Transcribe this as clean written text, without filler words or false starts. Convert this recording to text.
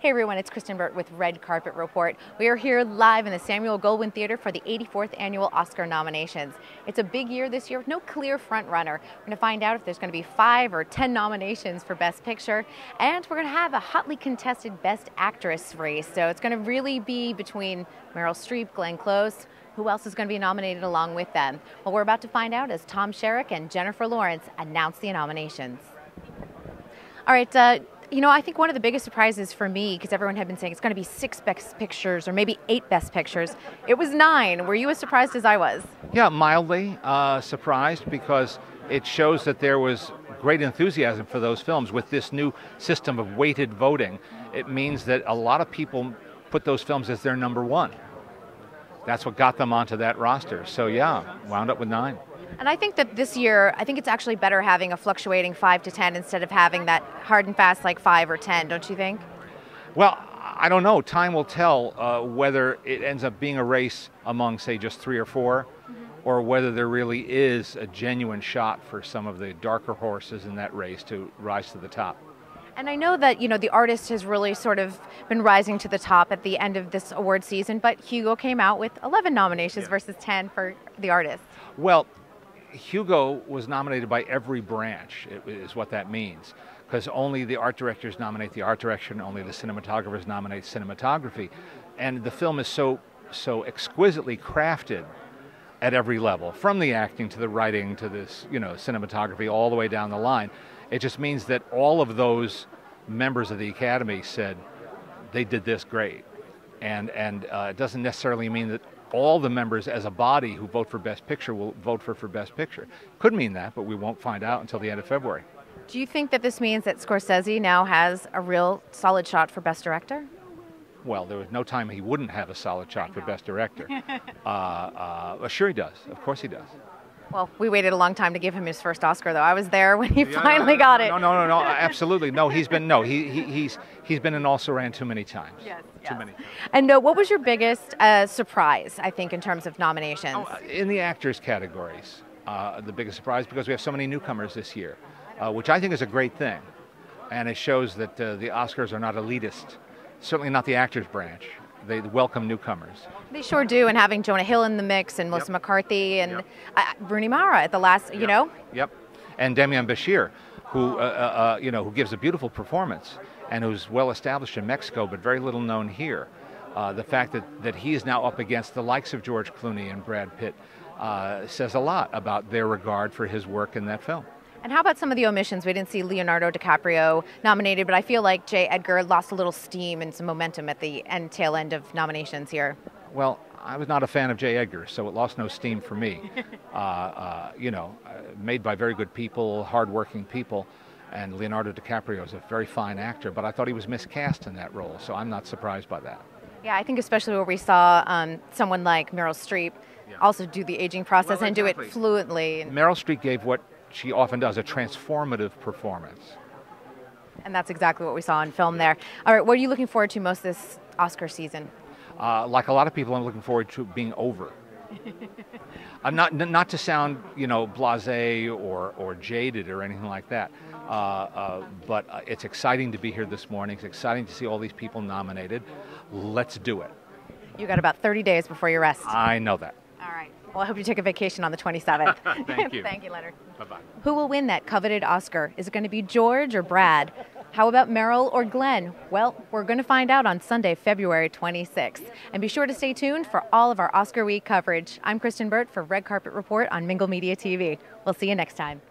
Hey everyone, it's Kristyn Burtt with Red Carpet Report. We are here live in the Samuel Goldwyn Theatre for the 84th annual Oscar nominations. It's a big year this year with no clear front runner. We're going to find out if there's going to be 5 or 10 nominations for Best Picture, and we're going to have a hotly contested Best Actress race. So it's going to really be between Meryl Streep, Glenn Close. Who else is going to be nominated along with them? Well, we're about to find out as Tom Sherak and Jennifer Lawrence announce the nominations. All right, you know, I think one of the biggest surprises for me, because everyone had been saying it's going to be 6 Best Pictures or maybe 8 Best Pictures, it was 9. Were you as surprised as I was? Yeah, mildly surprised, because it shows that there was great enthusiasm for those films. With this new system of weighted voting, it means that a lot of people put those films as their number 1. That's what got them onto that roster. So yeah, wound up with 9. And I think that this year, I think it's actually better having a fluctuating 5 to 10 instead of having that hard and fast like 5 or 10, don't you think? Well, I don't know. Time will tell whether it ends up being a race among, say, just 3 or 4, or whether there really is a genuine shot for some of the darker horses in that race to rise to the top. And I know that, you know, the artist has really sort of been rising to the top at the end of this award season, but Hugo came out with 11 nominations versus 10 for the artist. Well, Hugo was nominated by every branch, is what that means, because only the art directors nominate the art direction, only the cinematographers nominate cinematography, and the film is so exquisitely crafted at every level, from the acting to the writing to this, you know, cinematography, all the way down the line. It just means that all of those members of the Academy said they did this great, and it doesn't necessarily mean that all the members as a body who vote for Best Picture will vote for Best Picture. Could mean that, but we won't find out until the end of February. Do you think that this means that Scorsese now has a real solid shot for Best Director? Well, there was no time he wouldn't have a solid shot for Best Director. Sure he does. Of course he does. Well, we waited a long time to give him his first Oscar, though. I was there when he finally got it. No, absolutely. No, he's been in Also Ran too many times. Yes. Too many. And what was your biggest surprise, I think, in terms of nominations? In the actors categories, the biggest surprise, because we have so many newcomers this year, which I think is a great thing. And it shows that the Oscars are not elitist, certainly not the actors branch. They welcome newcomers. They sure do, and having Jonah Hill in the mix and Melissa McCarthy and Rooney Mara at the last, you know? Yep, and Demian Bashir, who gives a beautiful performance and who's well established in Mexico but very little known here. The fact that he is now up against the likes of George Clooney and Brad Pitt says a lot about their regard for his work in that film. And how about some of the omissions? We didn't see Leonardo DiCaprio nominated, but I feel like J. Edgar lost a little steam and some momentum at the tail end of nominations here. Well, I was not a fan of J. Edgar, so it lost no steam for me. Made by very good people, hard-working people, and Leonardo DiCaprio is a very fine actor, but I thought he was miscast in that role, so I'm not surprised by that. Yeah, I think especially where we saw someone like Meryl Streep also do the aging process and do it fluently. Meryl Streep gave what she often does, a transformative performance. And that's exactly what we saw in film there. All right, what are you looking forward to most this Oscar season? Like a lot of people, I'm looking forward to being over. I'm not to sound, blasé or jaded or anything like that, but it's exciting to be here this morning. It's exciting to see all these people nominated. Let's do it. You got about 30 days before your rest. I know that. All right. Well, I hope you take a vacation on the 27th. Thank you. Thank you, Leonard. Bye-bye. Who will win that coveted Oscar? Is it going to be George or Brad? How about Meryl or Glenn? Well, we're going to find out on Sunday, February 26th. And be sure to stay tuned for all of our Oscar Week coverage. I'm Kristyn Burtt for Red Carpet Report on Mingle Media TV. We'll see you next time.